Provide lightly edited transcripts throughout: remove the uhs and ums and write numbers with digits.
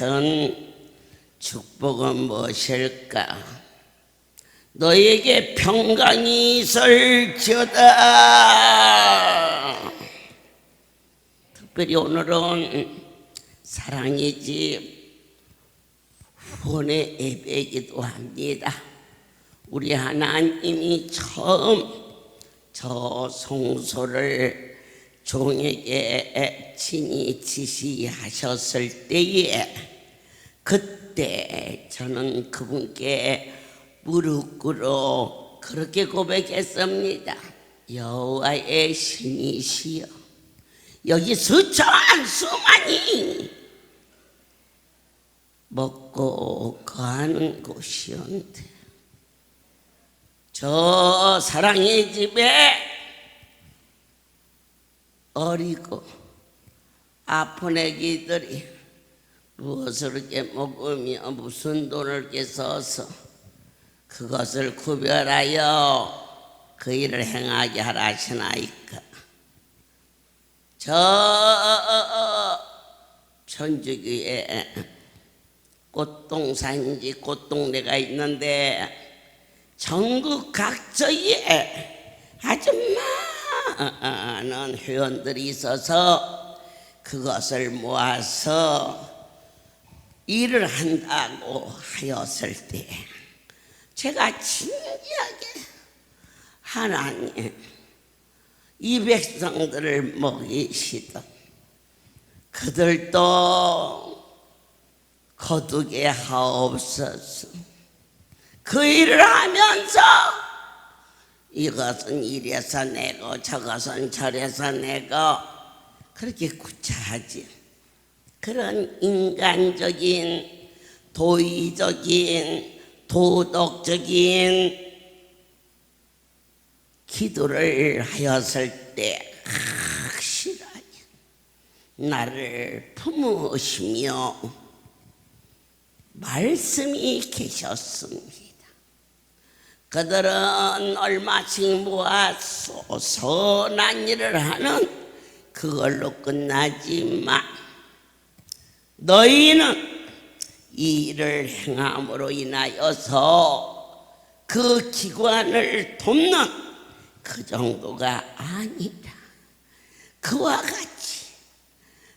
같은 축복은 무엇일까? 너에게 평강이 있을지어다. 특별히 오늘은 사랑의 집 후원의 예배이기도 합니다. 우리 하나님이 처음 저 성소를 종에게 친히 지시하셨을 때에 그때 저는 그분께 무릎 꿇어 그렇게 고백했습니다. 여호와의 신이시여, 여기 수많이 먹고 거하는 곳이온데 저 사랑의 집에 어리고 아픈 애기들이 무엇을 이렇게 먹으며 무슨 돈을 이렇게 써서 그것을 구별하여 그 일을 행하게 하라 하시나이까. 저 천주교에 꽃동산인지 꽃동네가 있는데 전국 각지에 아주 많은 회원들이 있어서 그것을 모아서 일을 한다고 하였을 때 제가 진지하게 하나님, 이 백성들을 먹이시던 그들도 거두게 하옵소서. 그 일을 하면서 이것은 이래서 내고 저것은 저래서 내고 그렇게 구차하지. 그런 인간적인 도의적인 도덕적인 기도를 하였을 때 확실하게 나를 품으시며 말씀이 계셨습니다. 그들은 얼마씩 모아서 선한 일을 하는 그걸로 끝나지만 너희는 이 일을 행함으로 인하여서 그 기관을 돕는 그 정도가 아니다. 그와 같이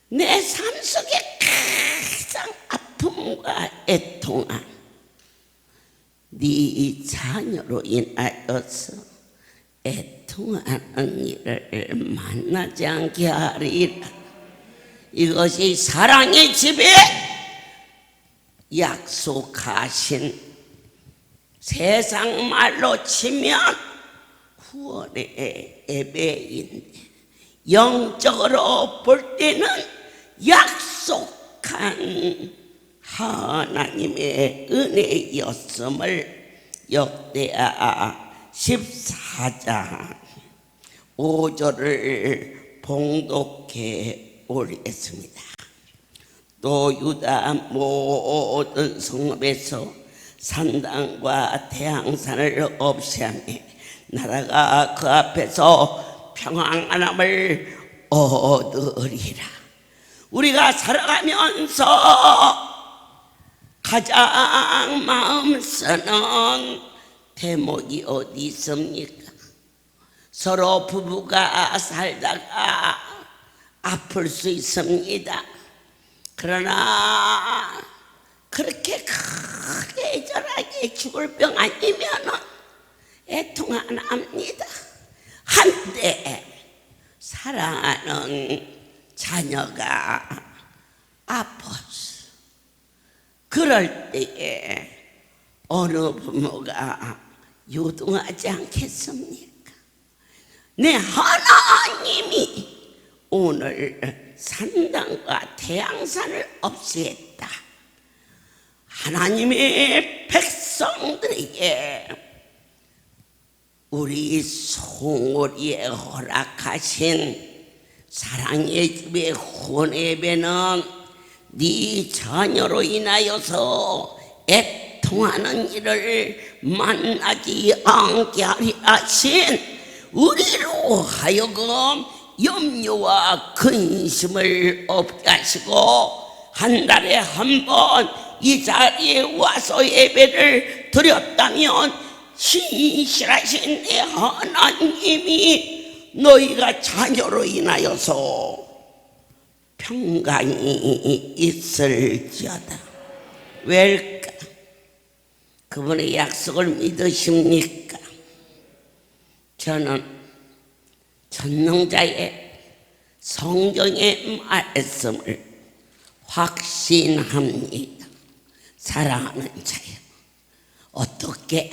내 삶 속에 가장 아픔과 애통한 네 자녀로 인하여서 애통하는 일을 만나지 않게 하리라. 이것이 사랑의 집에 약속하신 세상 말로 치면 후원의 예배인데 영적으로 볼 때는 약속한 하나님의 은혜였음을 역대하 14장 5절을 봉독해 올리겠습니다. 또 유다 모든 성읍에서 산당과 태양산을 없애하며 나라가 그 앞에서 평안함을 얻으리라. 우리가 살아가면서 가장 마음 쓰는 대목이 어디 있습니까? 서로 부부가 살다가 아플 수 있습니다. 그러나 그렇게 크게 애절하게 죽을 병 아니면 애통 안 합니다. 한때 사랑하는 자녀가 아팠어. 그럴 때에 어느 부모가 요동하지 않겠습니까? 내 하나님이 오늘 산당과 태양산을 없애했다. 하나님의 백성들에게 우리 송오리에 허락하신 사랑의 집의 후원예배는 네 자녀로 인하여서 애통하는 일을 만나지 않게 하리 하신 우리로 하여금 염려와 근심을 없게 하시고 한 달에 한 번 이 자리에 와서 예배를 드렸다면 신실하신 내 하나님이 너희가 자녀로 인하여서 평강이 있을지어다. 왜일까? 그분의 약속을 믿으십니까? 저는 전능자의 성경의 말씀을 확신합니다. 사랑하는 자여, 어떻게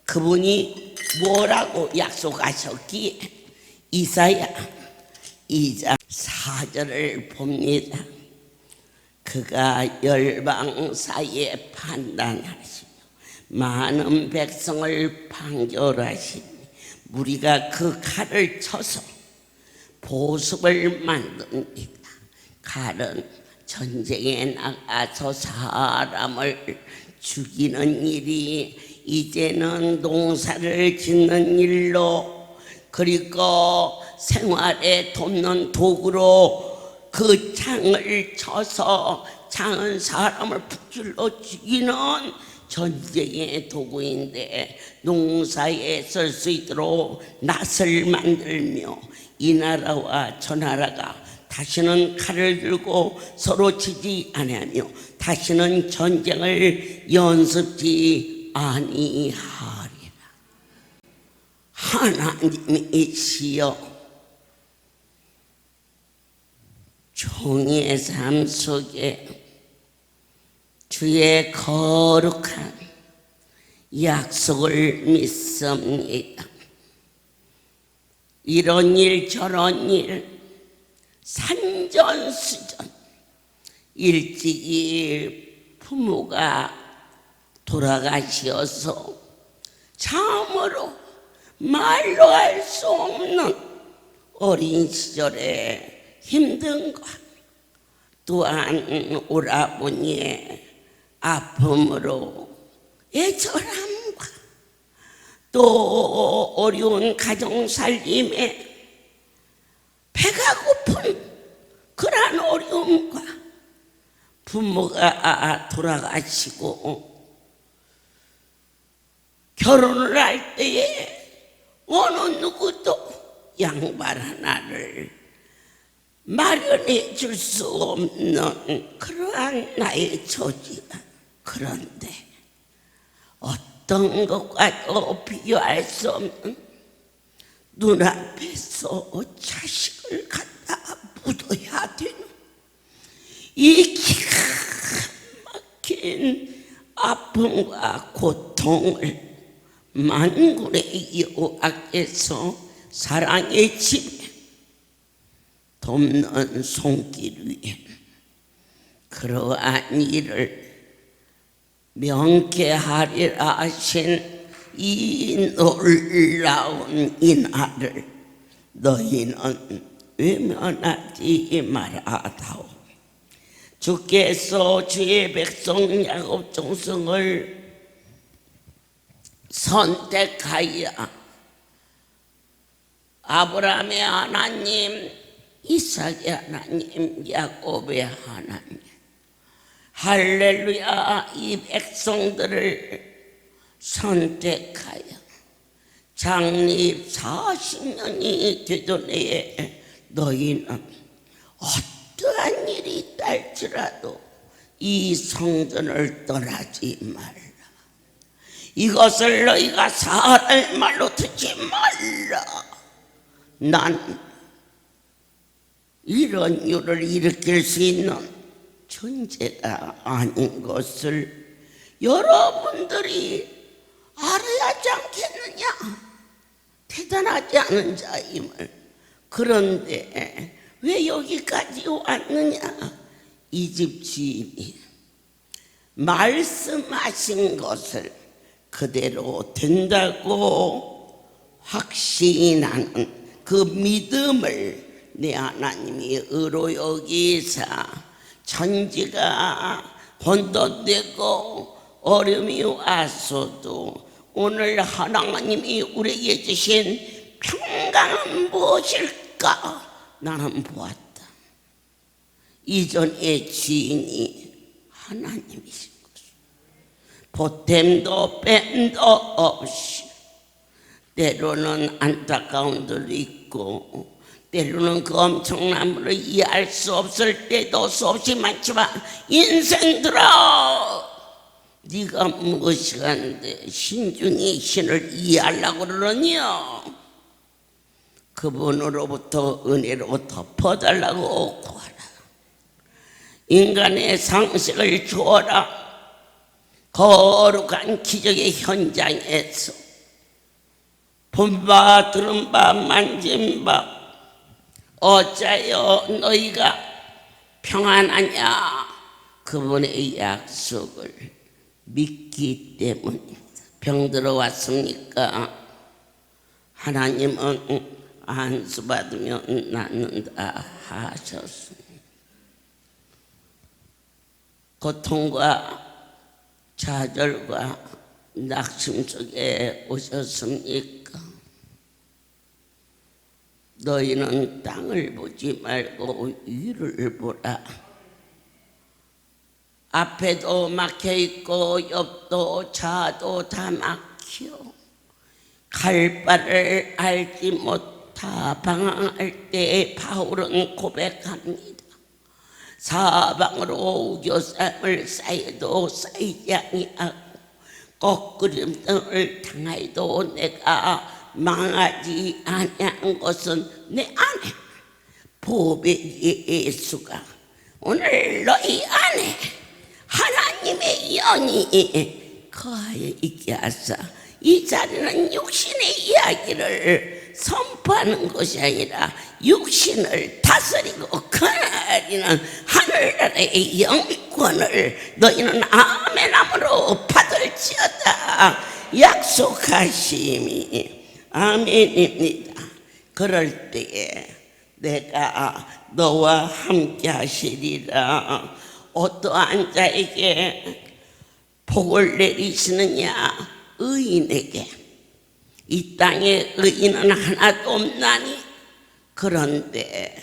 그분이 뭐라고 약속하셨기에 이사야 2장 4절을 봅니다. 그가 열방 사이에 판단하시며 많은 백성을 판결하시니 무리가 그 칼을 쳐서 보습을 만듭니다. 칼은 전쟁에 나가서 사람을 죽이는 일이 이제는 농사를 짓는 일로, 그리고 생활에 돕는 도구로 그 창을 쳐서 창은 사람을 북질러 죽이는 전쟁의 도구인데, 농사에 쓸 수 있도록 낫을 만들며 이 나라와 저 나라가 다시는 칼을 들고 서로 치지 아니하며 다시는 전쟁을 연습지 아니하리라. 하나님이시여, 종의 삶 속에 주의 거룩한 약속을 믿습니다. 이런 일 저런 일 산전수전, 일찍이 부모가 돌아가시어서 참으로 말로 할 수 없는 어린 시절의 힘든과 또한 오라버니의 아픔으로 애절함과 또 어려운 가정살림에 배가 고픈 그러한 어려움과 부모가 돌아가시고 결혼을 할 때에 어느 누구도 양발 하나를 마련해 줄 수 없는 그러한 나의 처지가, 그런데 어떤 것과도 비교할 수 없는 눈앞에서 자식을 갖다 묻어야 되는 이 기가 막힌 아픔과 고통을 만군의 여호와께서 사랑의 집에 돕는 손길 위에 그러한 일을 명쾌하리라 하신 이 놀라운 이날을 너희는 외면하지 말아다오. 주께서 주의 백성 야곱 종성을 선택하여 아브라함의 하나님, 이삭의 하나님, 야곱의 하나님, 할렐루야, 이 백성들을 선택하여 창립 40년이 되던 해에 너희는 어떠한 일이 있다 할지라도 이 성전을 떠나지 말라. 이것을 너희가 사람의 말로 듣지 말라. 난 이런 일을 일으킬 수 있는 존재가 아닌 것을 여러분들이 알아야 하지 않겠느냐? 대단하지 않은 자임을. 그런데 왜 여기까지 왔느냐? 이 집 주인이 말씀하신 것을 그대로 된다고 확신하는 그 믿음을 내 하나님이 의로 여기사 천지가 혼돈되고 어려움이 왔어도 오늘 하나님이 우리에게 주신 평강은 무엇일까? 나는 보았다. 이전의 주인이 하나님이신 것을 보탬도 뺀도 없이 때로는 안타까운 들도 있고 때로는 그 엄청난 물을 이해할 수 없을 때도 수없이 많지만 인생들아 네가 무엇이 하는데 신중히 신을 이해하려고 그러느냐 그분으로부터 은혜로 덮어달라고 구하라 인간의 상식을 주어라 거룩한 기적의 현장에서 본 바 들은 바 만진 바 어찌하여 너희가 평안하냐 그분의 약속을 믿기 때문입니다. 병들어 왔습니까? 하나님은 안수 받으면 낫는다 하셨습니다. 고통과 좌절과 낙심 속에 오셨습니까? 너희는 땅을 보지 말고 위를 보라. 앞에도 막혀있고 옆도 좌도 다 막혀 갈 바를 알지 못하 방황할 때 바울은 고백합니다. 사방으로 우겨쌈을 쌓여도 쌓이지 아니하고 거꾸림등을 당하여도 내가 망하지 아니한 것은 내 안에 보배의 예수가 오늘 너희 안에 하나님의 영이 거하여 있게 하사 이 자리는 육신의 이야기를 선포하는 것이 아니라 육신을 다스리고 그날이는 하늘나라의 영권을 너희는 아멘함으로 받을지어다 약속하심이 아멘입니다. 그럴 때에 내가 너와 함께 하시리라. 어떠한 자에게 복을 내리시느냐 의인에게. 이 땅에 의인은 하나도 없나니 그런데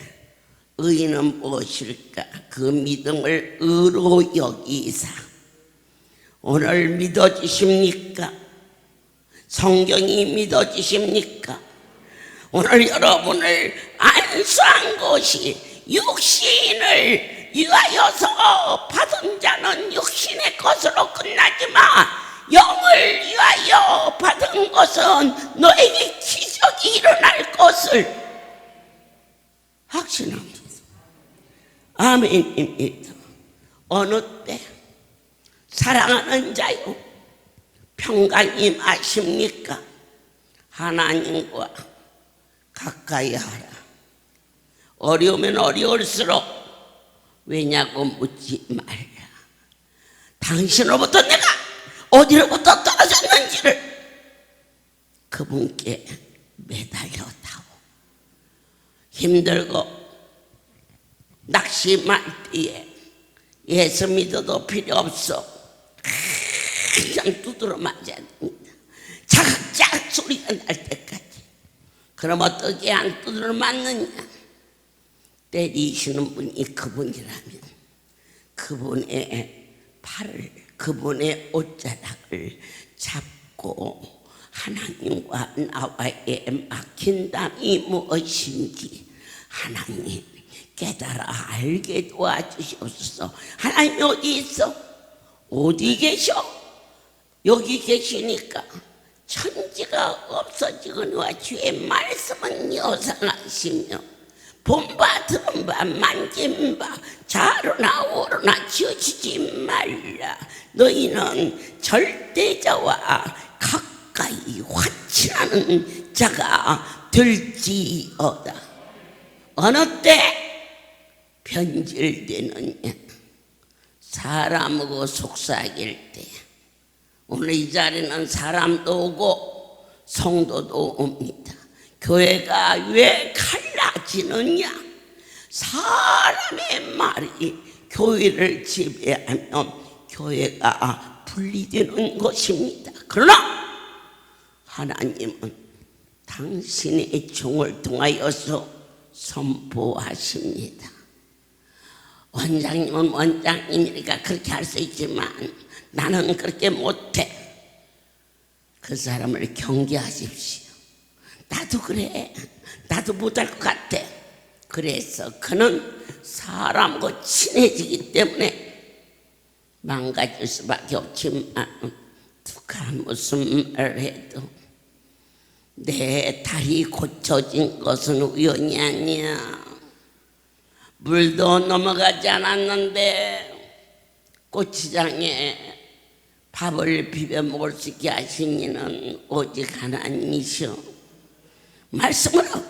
의인은 무엇일까? 그 믿음을 의로 여기사 오늘 믿어지십니까? 성경이 믿어지십니까? 오늘 여러분을 안수한 것이 육신을 위하여서 받은 자는 육신의 것으로 끝나지만 영을 위하여 받은 것은 너에게 기적이 일어날 것을 확신합니다. 아멘입니다. 어느 때 사랑하는 자요 평강이 마십니까? 하나님과 가까이 하라. 어려우면 어려울수록 왜냐고 묻지 말라. 당신으로부터 내가 어디로부터 떨어졌는지를 그분께 매달렸다고. 힘들고 낙심할 때에 예수 믿어도 필요 없어. 그냥 두드러 맞아야 됩니다. 자각자각 소리가 날 때까지. 그럼 어떻게 안 두드러 맞느냐? 때리시는 분이 그분이라면 그분의 팔을, 그분의 옷자락을 잡고 하나님과 나와의 막힌담이 무엇인지 하나님 깨달아 알게 도와주시옵소서. 하나님 어디 있어? 어디 계셔? 여기 계시니까 천지가 없어지거니와 주의 말씀은 여상하시며 본바 들은바 만진바 좌로나 우로나 지어지지 말라. 너희는 절대자와 가까이 화친하는 자가 될지어다. 어느 때 변질되느냐? 사람하고 속삭일 때. 오늘 이 자리는 사람도 오고 성도도 옵니다. 교회가 왜 갈라지느냐? 사람의 말이 교회를 지배하면 교회가 분리되는 것입니다. 그러나 하나님은 당신의 종을 통하여서 선포하십니다. 원장님은 원장님이니까 그렇게 할 수 있지만 나는 그렇게 못해. 그 사람을 경계하십시오. 나도 그래. 나도 못할 것 같아. 그래서 그는 사람과 친해지기 때문에 망가질 수밖에 없지만 누가 무슨 말을 해도 내 다리 고쳐진 것은 우연이 아니야. 물도 넘어가지 않았는데 고추장에 밥을 비벼 먹을 수 있게 하신 이는 오직 하나님이시오. 말씀으로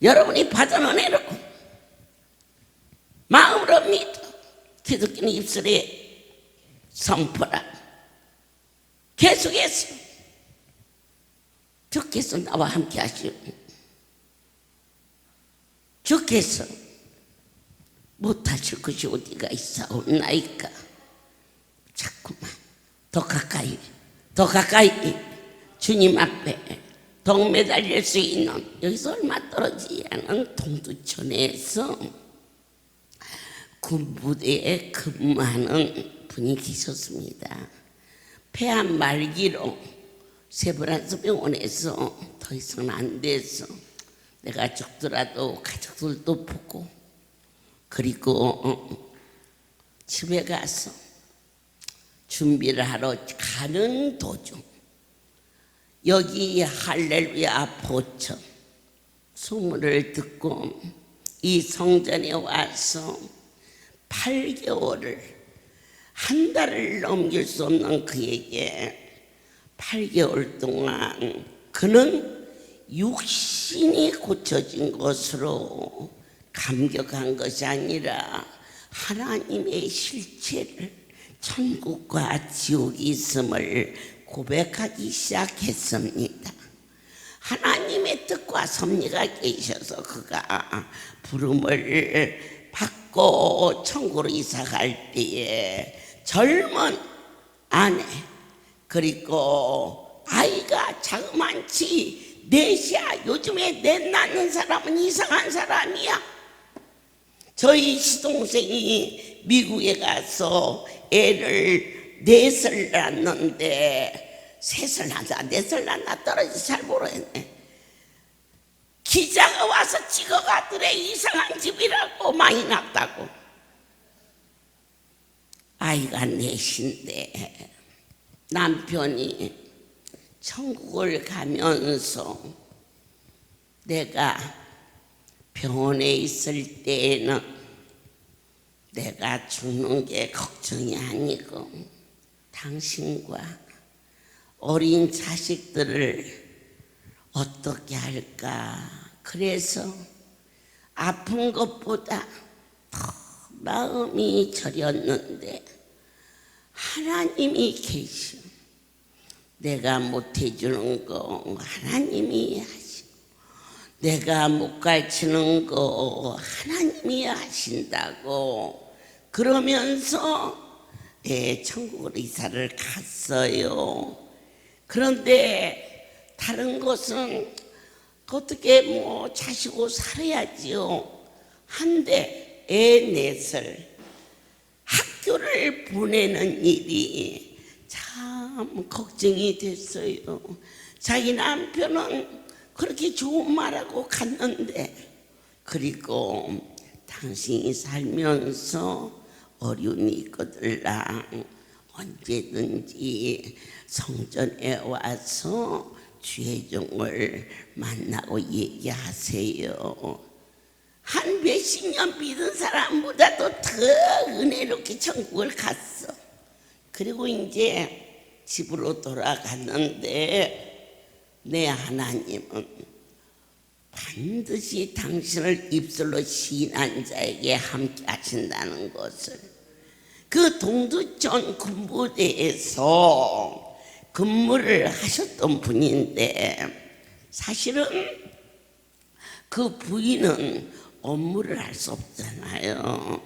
여러분이 받은 은혜로 마음으로 믿어 기독교는 입술에 선포라. 계속해서 주께서 나와 함께 하시오. 주께서 못하실 것이 어디가 있사옵나이까. 자꾸만 더 가까이 주님 앞에 더 매달릴 수 있는, 여기서 얼마 떨어지지 않은 동두천에서 군부대에 근무하는 분이 계셨습니다. 폐암 말기로 세브란스 병원에서 더 이상 안 돼서 내가 죽더라도 가족들도 보고, 그리고 집에 가서 준비를 하러 가는 도중 여기 할렐루야 보천 소문을 듣고 이 성전에 와서 8개월을, 한 달을 넘길 수 없는 그에게 8개월 동안 그는 육신이 고쳐진 것으로 감격한 것이 아니라 하나님의 실체를, 천국과 지옥이 있음을 고백하기 시작했습니다. 하나님의 뜻과 섭리가 계셔서 그가 부름을 받고 천국으로 이사갈 때에 젊은 아내, 그리고 아이가 자그만치 넷이야. 요즘에 넷 낳는 사람은 이상한 사람이야. 저희 시동생이 미국에 가서 애를 4살 낳았는데 3살 낳았나 4살 낳았나 떨어지 잘 모르겠네. 기자가 와서 찍어가더래. 이상한 집이라고, 많이 낳았다고. 아이가 4인데 남편이 천국을 가면서 내가 병원에 있을 때에는 내가 죽는 게 걱정이 아니고 당신과 어린 자식들을 어떻게 할까. 그래서 아픈 것보다 더 마음이 저렸는데 하나님이 계셔. 내가 못해주는 거 하나님이 하시고, 내가 못 가르치는 거 하나님이 하신다고 그러면서 천국으로 이사를 갔어요. 그런데 다른 것은 어떻게 뭐 자시고 살아야지요. 한데 애 넷을 학교를 보내는 일이 참 걱정이 됐어요. 자기 남편은 그렇게 좋은 말하고 갔는데, 그리고 당신이 살면서 어려움이 있거들라 언제든지 성전에 와서 주의 종을 만나고 얘기하세요. 한 몇십 년 믿은 사람보다도 더 은혜롭게 천국을 갔어. 그리고 이제 집으로 돌아갔는데 내 하나님은 반드시 당신을 입술로 시인한 자에게 함께 하신다는 것을, 그 동두천 군부대에서 근무를 하셨던 분인데 사실은 그 부인은 업무를 할 수 없잖아요.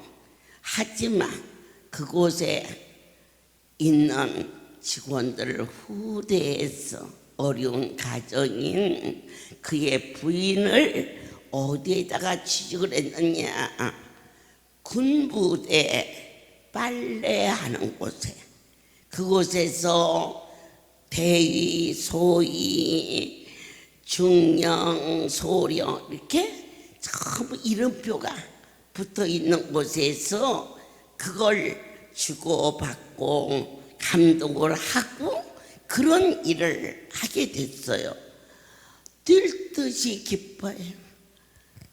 하지만 그곳에 있는 직원들을 후대해서 어려운 가정인 그의 부인을 어디에다가 취직을 했느냐, 군부대 빨래하는 곳에, 그곳에서 대위, 소위, 중령, 소령 이렇게 전부 이름표가 붙어 있는 곳에서 그걸 주고받고 감독을 하고 그런 일을 하게 됐어요. 뛸 듯이 기뻐요.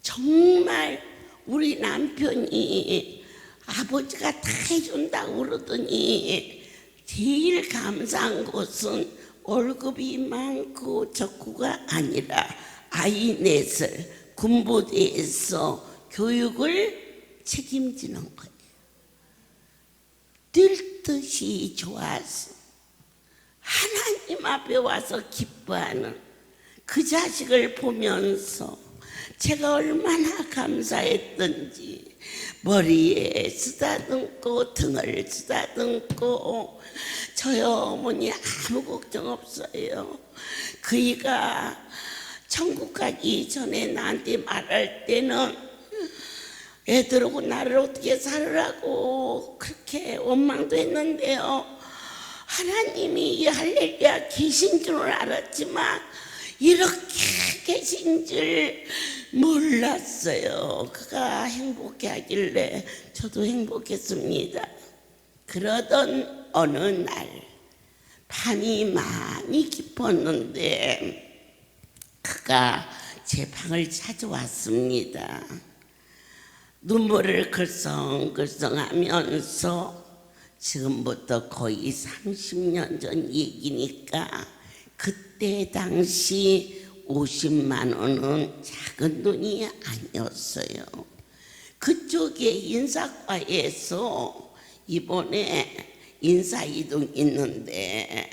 정말 우리 남편이 아버지가 다 해준다고 그러더니 제일 감사한 것은 월급이 많고 적고가 아니라 아이 넷을 군부대에서 교육을 책임지는 거예요. 뛸 듯이 좋아서 하나님 앞에 와서 기뻐하는 그 자식을 보면서 제가 얼마나 감사했던지 머리에 쓰다듬고 등을 쓰다듬고 저희 어머니 아무 걱정 없어요. 그이가 천국 가기 전에 나한테 말할 때는 애들하고 나를 어떻게 살으라고 그렇게 원망도 했는데요. 하나님이 이 할렐루야 계신 줄은 알았지만 이렇게 계신 줄 몰랐어요. 그가 행복해 하길래 저도 행복했습니다. 그러던 어느 날 밤이 많이 깊었는데 그가 제 방을 찾아왔습니다. 눈물을 글썽글썽하면서 지금부터 거의 30년 전 얘기니까 그때 당시 50만 원은 작은 돈이 아니었어요. 그쪽에 인사과에서 이번에 인사이동 있는데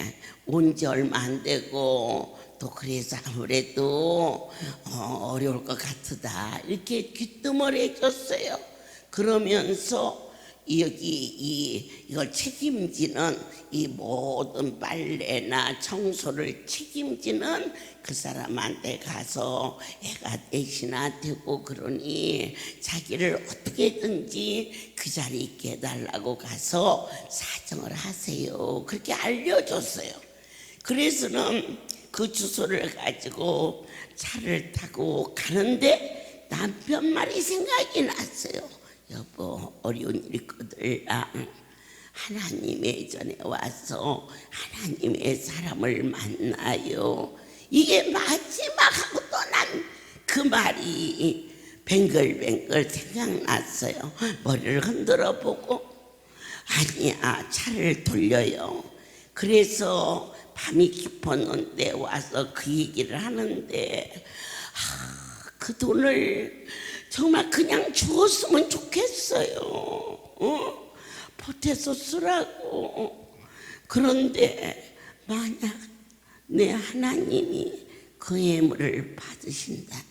온 지 얼마 안 되고 또 그래서 아무래도 어려울 것 같다 이렇게 귀뜸을 해줬어요. 그러면서 이걸 책임지는 이 모든 빨래나 청소를 책임지는 그 사람한테 가서 애가 대신아 되고 그러니 자기를 어떻게든지 그 자리에 있게 해달라고 가서 사정을 하세요. 그렇게 알려줬어요. 그래서는 그 주소를 가지고 차를 타고 가는데 남편 말이 생각이 났어요. 여보, 어려운 일거든. 하나님의 전에 와서 하나님의 사람을 만나요. 이게 마지막하고 떠난 그 말이 뱅글뱅글 생각났어요. 머리를 흔들어 보고 아니야, 차를 돌려요. 그래서 밤이 깊었는데 와서 그 얘기를 하는데 그 돈을 정말 그냥 주었으면 좋겠어요. 보태서 쓰라고. 그런데 만약 내 하나님이 그 예물을 받으신다면,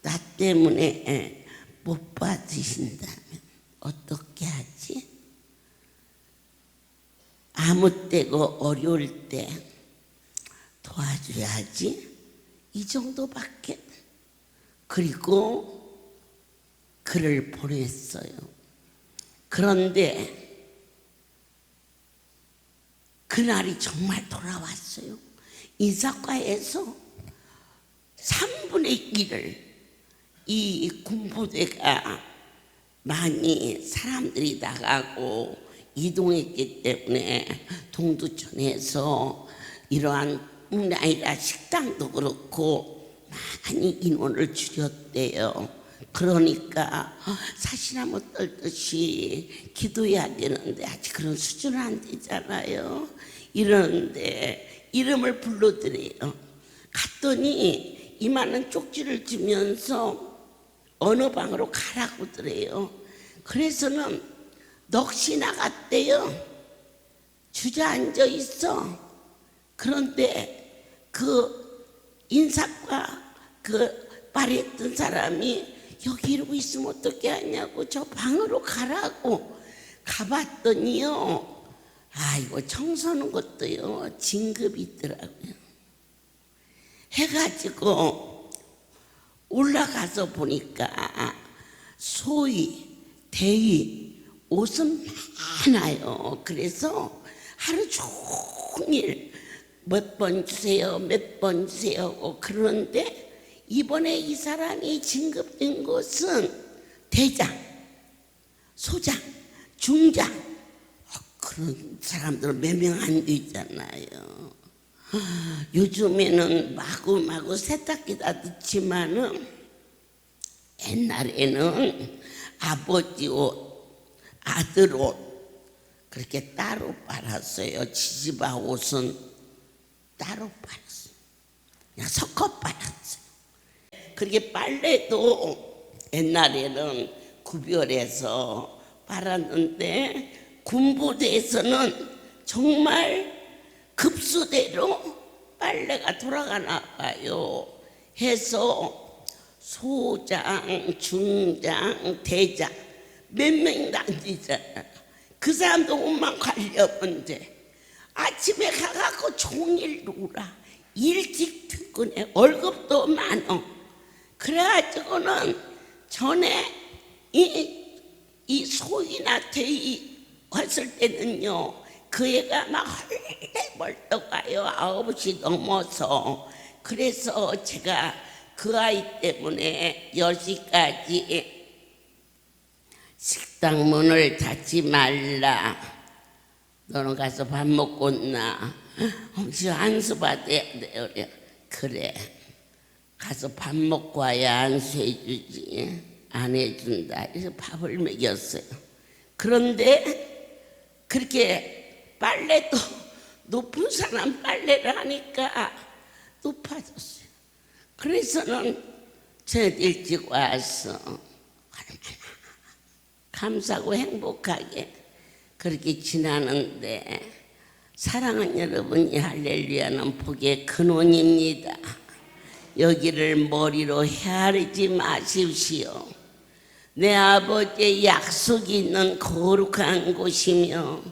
나 때문에 못 받으신다면 어떻게 하지? 아무 때고 어려울 때 도와줘야지. 이 정도밖에. 그리고 글을 보냈어요. 그런데 그날이 정말 돌아왔어요. 인사과에서 3분의 1을 이 군부대가 많이 사람들이 나가고 이동했기 때문에 동두천에서 이러한 뿐 아니라 식당도 그렇고 많이 인원을 줄였대요. 그러니까 사시나무 떨듯이 기도해야 되는데 아직 그런 수준은 안 되잖아요. 이러는데 이름을 불러드려요. 갔더니 이만한 쪽지를 주면서 어느 방으로 가라고 그래요. 그래서는 넋이 나갔대요. 주저앉아 있어. 그런데 그 인사과 그 말했던 사람이 여기 이러고 있으면 어떻게 하냐고 저 방으로 가라고 가봤더니요, 이거 청소하는 것도요 진급이 있더라고요. 해가지고 올라가서 보니까 소위 대의 옷은 많아요. 그래서 하루 종일 몇 번 주세요, 몇 번 주세요. 그러는데 이번에 이 사람이 진급된 것은 대장, 소장, 중장. 그런 사람들은 몇 명 안 되잖아요. 요즘에는 마구마구 세탁기다 넣지만은 옛날에는 아버지 옷, 아들 옷 그렇게 따로 빨았어요. 지지바 옷은 따로 빨았어요. 그냥 섞어 빨았어요. 그렇게 빨래도 옛날에는 구별해서 빨았는데 군부대에서는 정말 급수대로 빨래가 돌아가나 봐요. 해서 소장, 중장, 대장 몇 명도 안 되잖아요. 그 사람도 옷만 관리하는데 아침에 가갖고 종일 놀아. 일찍 퇴근해. 월급도 많어. 그래가지고는 전에 이 소위나 대위 왔을 때는요, 그 애가 막 헐레벌떡 가요. 9시 넘어서. 그래서 제가 그 아이 때문에 10시까지 식당 문을 닫지 말라. 너는 가서 밥 먹고 온나. 혹시 안수 받아야 돼요. 그래. 가서 밥 먹고 와야 안수해주지. 안 해준다. 그래서 밥을 먹였어요. 그런데 그렇게 빨래도 높은 사람 빨래를 하니까 높아졌어요. 그래서는 저녁 일찍 와서 얼마나 감사하고 행복하게 그렇게 지나는데, 사랑하는 여러분, 이 할렐루야는 복의 근원입니다. 여기를 머리로 헤아리지 마십시오. 내 아버지의 약속이 있는 거룩한 곳이며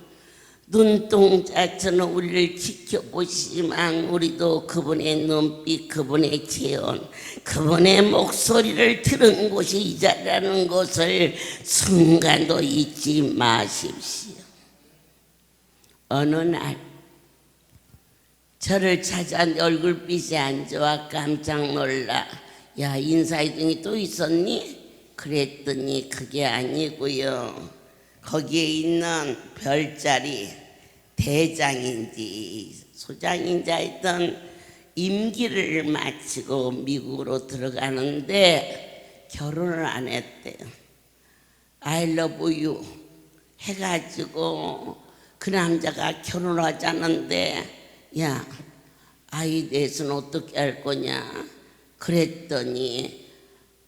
눈동자처럼 우리를 지켜보시지만 우리도 그분의 눈빛, 그분의 체온, 그분의 목소리를 들은 곳이 이 자리라는 것을 순간도 잊지 마십시오. 어느 날 저를 찾아 얼굴빛이 안 좋아 깜짝 놀라. 야, 인사이동이 또 있었니? 그랬더니 그게 아니고요. 거기에 있는 별자리 대장인지 소장인지 하여튼 임기를 마치고 미국으로 들어가는데 결혼을 안 했대요. I love you 해가지고 그 남자가 결혼하자는데, 야, 아이 대해서는 어떻게 할 거냐 그랬더니,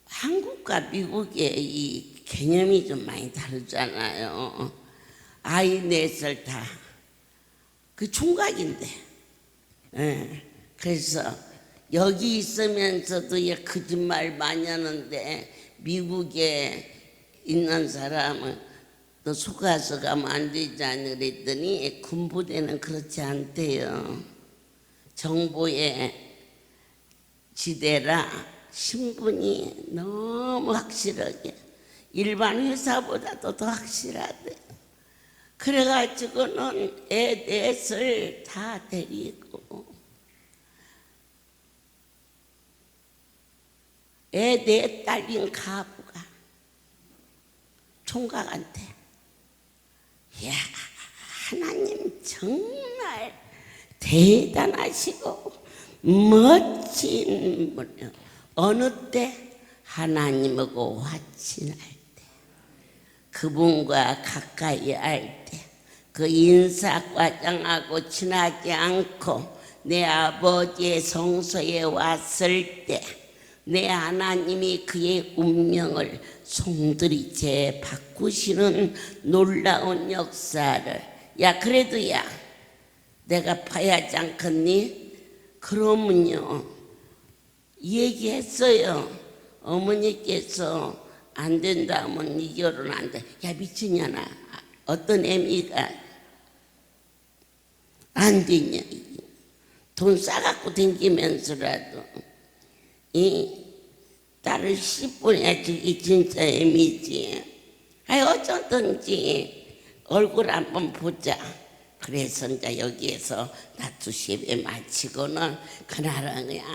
한국과 미국의 이 개념이 좀 많이 다르잖아요. 아이 넷을 다 그 총각인데, 그래서 여기 있으면서도 얘 거짓말 많이 하는데 미국에 있는 사람은 너 속아서 가면 안 되지 않니 그랬더니, 군부대는 그렇지 않대요. 정보의 지대라 신분이 너무 확실하게, 일반 회사보다도 더 확실하대. 그래가지고는 애 넷을 다 데리고 애 넷 딸린 가부가 총각한테, 야, 하나님 정말 대단하시고 멋진 분이요. 어느 때? 하나님하고 화친할 때, 그분과 가까이 할 때, 그 인사과장하고 친하지 않고 내 아버지의 성소에 왔을 때 내 하나님이 그의 운명을 송두리째 바꾸시는 놀라운 역사를, 야, 그래도 야, 내가 봐야지 않겠니? 그러면요, 얘기했어요. 어머니께서 안 된다면 이 결혼 안 돼. 야, 미친년아, 어떤 애미가 안 되냐. 돈 싸갖고 댕기면서라도 이 딸을 씹어야지. 이 진짜 애미지. 아이 어쩌든지 얼굴 한번 보자. 그래서 이제 여기에서 낮수시에 마치고는 그날은 그냥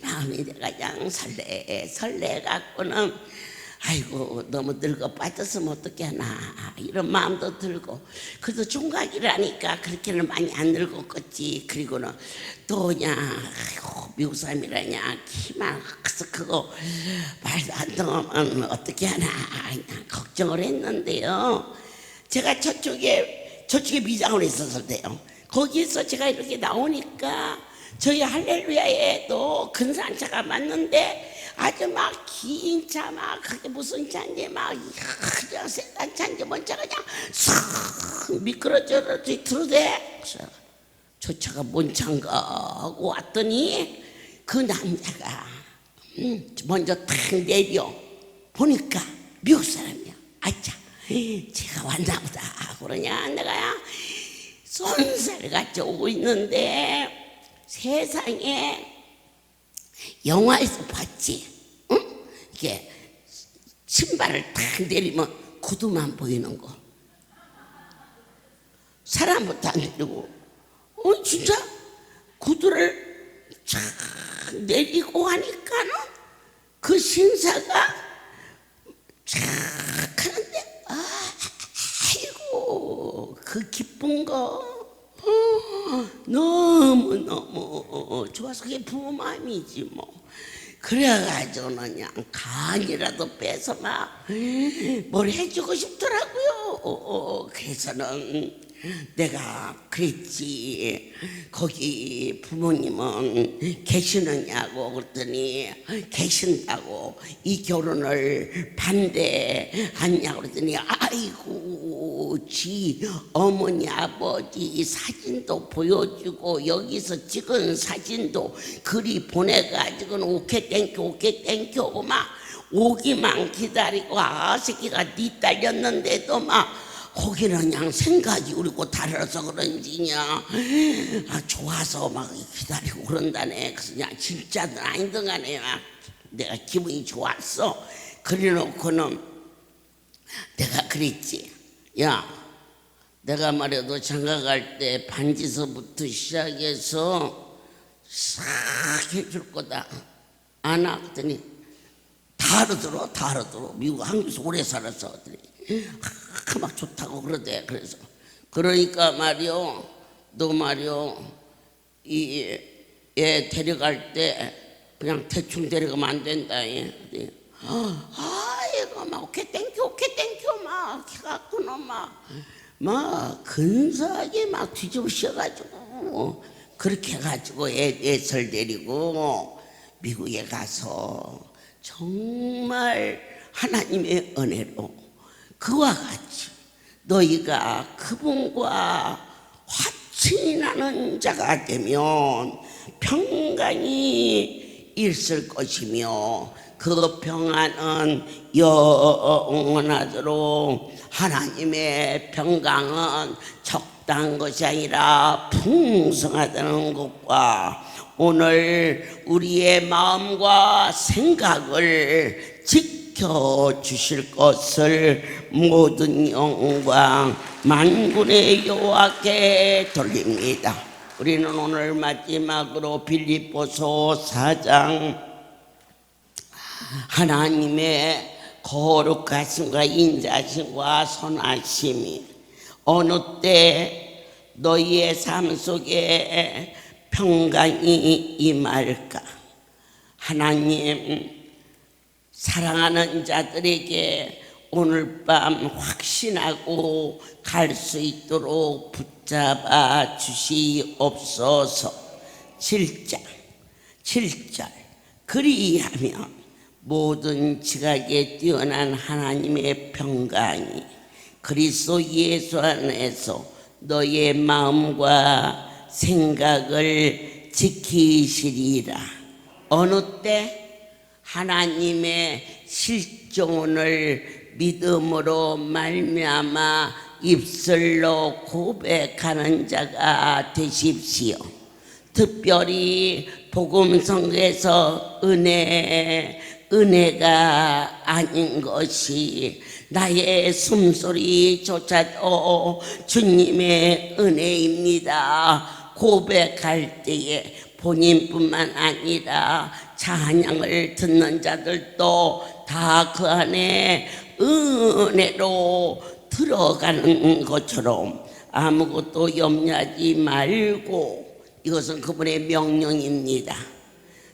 마음이 내가 그냥 설레 갖고는 아이고 너무 늙어 빠졌으면 어떡하나 이런 마음도 들고, 그래도 총각이라니까 그렇게는 많이 안 늙었겠지. 그리고는 또 그냥 아이고 미국 사람이라냐 키만 커서 크고 말도 안 통하면 어떻게 하나 그냥 걱정을 했는데요. 제가 저쪽에 미장원에 있었을 때요, 거기에서 제가 이렇게 나오니까 저희 할렐루야에도 근사한 맞는데 아주 막 긴 차, 막 그게 무슨 차인지 막 그냥 세단 차인지 뭔 차가 그냥 싹 미끄러져 들어대. 저 차가 뭔 차인가 하고 왔더니 그 남자가 먼저 탁 내려 보니까 미국 사람이야. 아차 제가 왔나 보다. 그러냐 내가 손살같이 오고 있는데 세상에 영화에서 봤지? 응? 이게 신발을 탁 내리면 구두만 보이는 거. 사람부터 안 내리고 진짜 구두를 쫙 내리고 하니까는 그 신사가 쫙 하는데 아이고 그 기쁜 거 너무너무 좋아서 그게 부모 마음이지 뭐. 그래가지고는 그냥 간이라도 빼서 막 뭘 해주고 싶더라고요. 그래서는 내가 그랬지, 거기 부모님은 계시느냐고 그랬더니 계신다고. 이 결혼을 반대하냐고 그랬더니 아이고 지 어머니 아버지 사진도 보여주고 여기서 찍은 사진도 그리 보내가지고는 오케이 땡큐 하고 막 오기만 기다리고 새끼가 니 딸렸는데도 막 거기는 그냥 생각이 우리고 달라서 그런지냐 좋아서 막 기다리고 그런다네. 그래서 그냥 진짜든 아니든 간에 내가 기분이 좋았어. 그래놓고는 내가 그랬지, 야 내가 말해도 장가갈 때 반지서부터 시작해서 싹 해줄 거다. 안 하더니 다 알아들어. 미국 한국에서 오래 살았어. 막 좋다고 그러대. 그래서 그러니까 말이요, 너 말이요 이 얘 데려갈 때 그냥 대충 데려가면 안 된다. 아이고 막 오케이 땡큐 막 해갖고는 막 근사하게 막 뒤집으셔가지고 그렇게 해가지고 애설 데리고 미국에 가서 정말 하나님의 은혜로 그와 같이 너희가 그분과 화친이 나는 자가 되면 평강이 있을 것이며 그 평안은 영원하도록 하나님의 평강은 적당한 것이 아니라 풍성하다는 것과 오늘 우리의 마음과 생각을 지켜주실 것을 모든 영광 만군의 여호와께 돌립니다. 우리는 오늘 마지막으로 빌립보서 4장 하나님의 거룩하심과 인자심과 선하심이 어느 때 너희의 삶 속에 평강이 임할까. 하나님 사랑하는 자들에게 오늘 밤 확신하고 갈 수 있도록 붙잡아 주시옵소서. 7절 그리하면 모든 지각에 뛰어난 하나님의 평강이 그리스도 예수 안에서 너의 마음과 생각을 지키시리라. 어느 때? 하나님의 실존을 믿음으로 말미암아 입술로 고백하는 자가 되십시오. 특별히 복음성에서 은혜가 아닌 것이 나의 숨소리조차도 주님의 은혜입니다. 고백할 때에 본인뿐만 아니라 찬양을 듣는 자들도 다 그 안에 은혜로 들어가는 것처럼 아무것도 염려하지 말고, 이것은 그분의 명령입니다.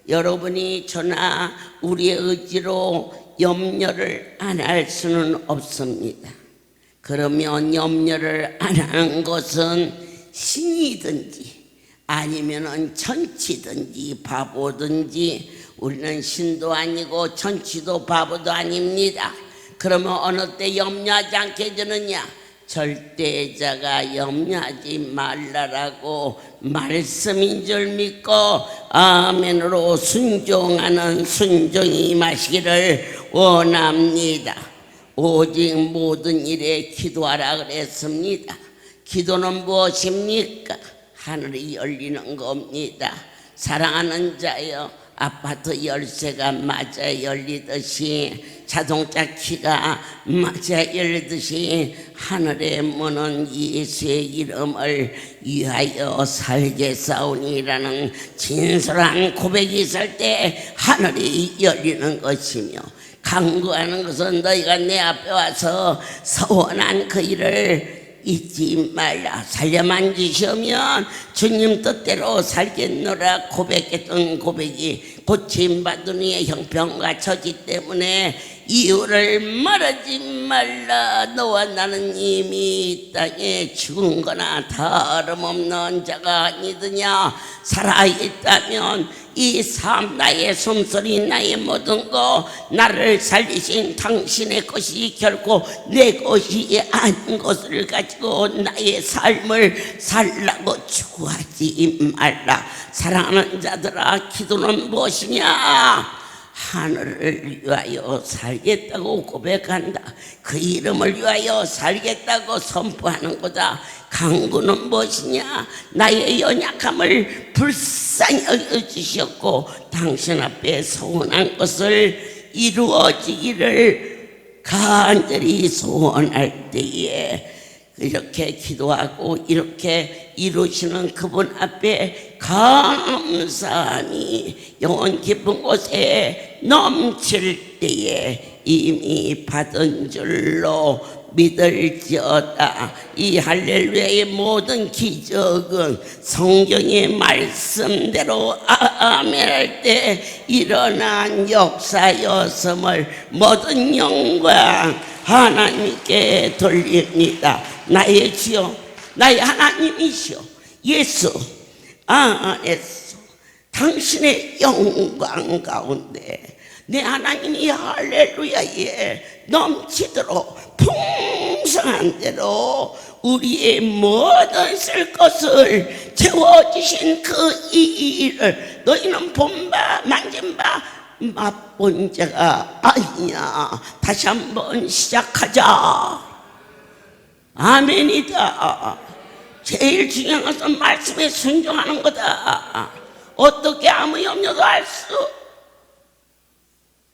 여러분이 저나 우리의 의지로 염려를 안 할 수는 없습니다. 그러면 염려를 안 하는 것은 신이든지 아니면은 천치든지 바보든지, 우리는 신도 아니고 천치도 바보도 아닙니다. 그러면 어느 때 염려하지 않게 되느냐? 절대자가 염려하지 말라라고 말씀인 줄 믿고 아멘으로 순종하는 순종이 임하시기를 원합니다. 오직 모든 일에 기도하라 그랬습니다. 기도는 무엇입니까? 하늘이 열리는 겁니다. 사랑하는 자여, 아파트 열쇠가 맞아 열리듯이, 자동차 키가 맞아 열리듯이 하늘의 문은 예수의 이름을 위하여 살겠사오니라는 진솔한 고백이 있을 때 하늘이 열리는 것이며, 간구하는 것은 너희가 내 앞에 와서 서원한 그 일을 잊지 말라. 살려만 주시면 주님 뜻대로 살겠노라 고백했던 고백이 고침받은 후에 형편과 처지 때문에 이유를 말하지 말라. 너와 나는 이미 이 땅에 죽은 거나 다름없는 자가 아니더냐. 살아있다면 이 삶, 나의 숨소리, 나의 모든 것, 나를 살리신 당신의 것이 결코 내 것이 아닌 것을 가지고 나의 삶을 살라고 추구하지 말라. 사랑하는 자들아, 기도는 무엇이냐? 하늘을 위하여 살겠다고 고백한다. 그 이름을 위하여 살겠다고 선포하는 거다. 간구는 무엇이냐? 나의 연약함을 불쌍히 여겨주셨고 당신 앞에 소원한 것을 이루어지기를 간절히 소원할 때에 이렇게 기도하고 이렇게 이루시는 그분 앞에 감사함이 영원 깊은 곳에 넘칠 때에 이미 받은 줄로 믿을지어다. 이 할렐루야의 모든 기적은 성경의 말씀대로 아멘할 때 일어난 역사였음을 모든 영광 하나님께 돌립니다. 나의 주여, 나의 하나님이시여, 예수 안에서 당신의 영광 가운데 내 하나님이 할렐루야에 넘치도록 풍성한 대로 우리의 모든 쓸 것을 채워주신 그 일을 너희는 본 바 만진 바 맛본 자가 아니냐. 다시 한번 시작하자. 아멘이다. 제일 중요한 것은 말씀에 순종하는 거다. 어떻게 아무 염려도 할 수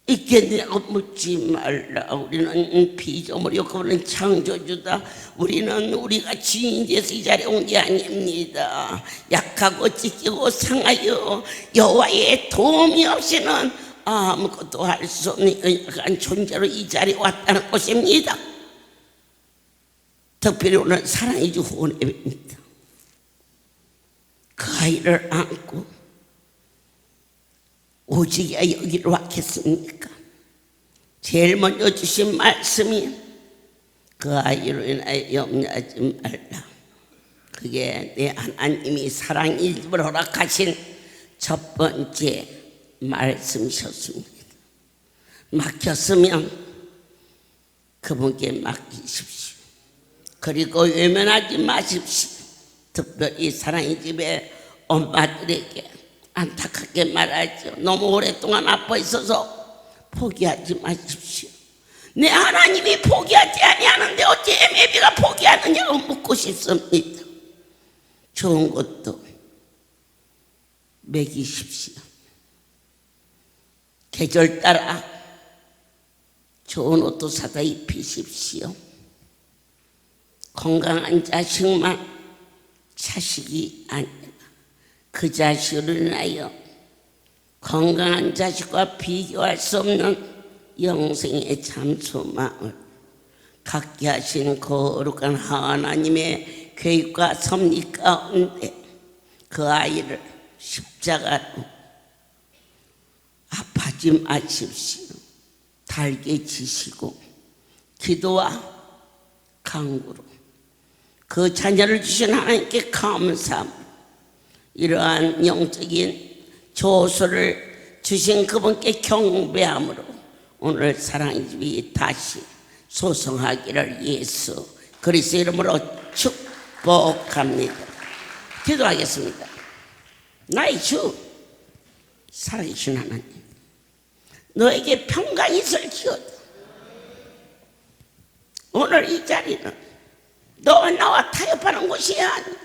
있겠냐고 묻지 말라. 우리는 피조물이요 그분은 창조주다. 우리는 우리가 주인이 돼서 이 자리에 온 게 아닙니다. 약하고 찢기고 상하여 여호와의 도움이 없이는 아무것도 할 수 없는 약한 존재로 이 자리에 왔다는 것입니다. 특별히 오늘 사랑의 주 후원회입니다. 그 아이를 안고 오직이야 여기로 왔겠습니까? 제일 먼저 주신 말씀이 그 아이로 인하여 염려하지 말라. 그게 내 하나님이 사랑의 집을 허락하신 첫 번째 말씀이셨습니다. 막혔으면 그분께 맡기십시오. 그리고 외면하지 마십시오. 특별히 사랑의 집에 엄마들에게 안타깝게 말하죠. 너무 오랫동안 아파 있어서 포기하지 마십시오. 내 하나님이 포기하지 아니하는데 어찌 애매비가 포기하느냐고 묻고 싶습니다. 좋은 것도 먹이십시오. 계절 따라 좋은 옷도 사다 입히십시오. 건강한 자식만 자식이 아니라 그 자식을 인하여 건강한 자식과 비교할 수 없는 영생의 참 소망을 갖게 하신 거룩한 하나님의 계획과 섭리 가운데 그 아이를 십자가로 아파하지 마십시오. 달게 지시고 기도와 간구로 그 자녀를 주신 하나님께 감사함, 이러한 영적인 조소를 주신 그분께 경배함으로 오늘 사랑의 집이 다시 소성하기를 예수 그리스도 이름으로 축복합니다. 기도하겠습니다. 나의 주 살아계신 하나님, 너에게 평강이 있을지어다. 오늘 이 자리는 너와 나와 타협하는 곳이 아니야.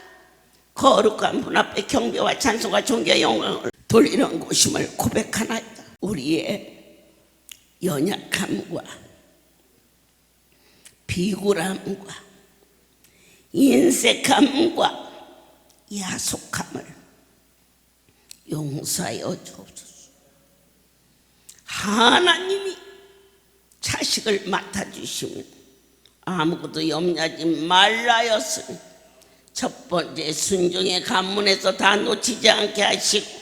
거룩한 분 앞에 경배와 찬송과 존귀와 영광을 돌리는 곳임을 고백하나이다. 우리의 연약함과 비굴함과 인색함과 야속함을 용서하여 주옵소서. 하나님이 자식을 맡아주시면 아무것도 염려하지 말라였으니 첫 번째 순종의 관문에서 다 놓치지 않게 하시고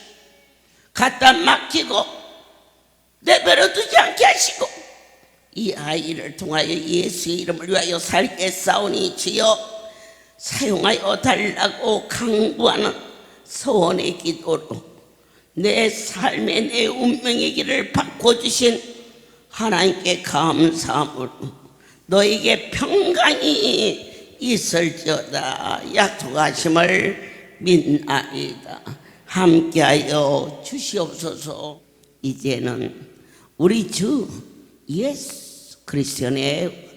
갖다 맡기고 내버려 두지 않게 하시고 이 아이를 통하여 예수의 이름을 위하여 살게 싸우니 주여 사용하여 달라고 강구하는 소원의 기도로 내 삶의 내 운명의 길을 바꿔주신 하나님께 감사함으로 너에게 평강이 있을지어다 약속하심을 믿나이다. 함께하여 주시옵소서. 이제는 우리 주 예수 그리스도의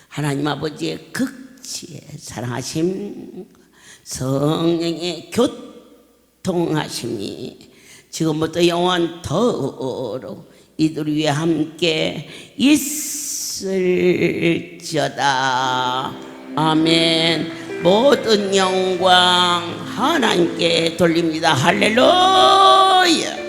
하나님 아버지의 극지의 사랑하심 성령의 교통하심이 지금부터 영원토록 이들 위해 함께 있을지어다. 아멘. 모든 영광 하나님께 돌립니다. 할렐루야.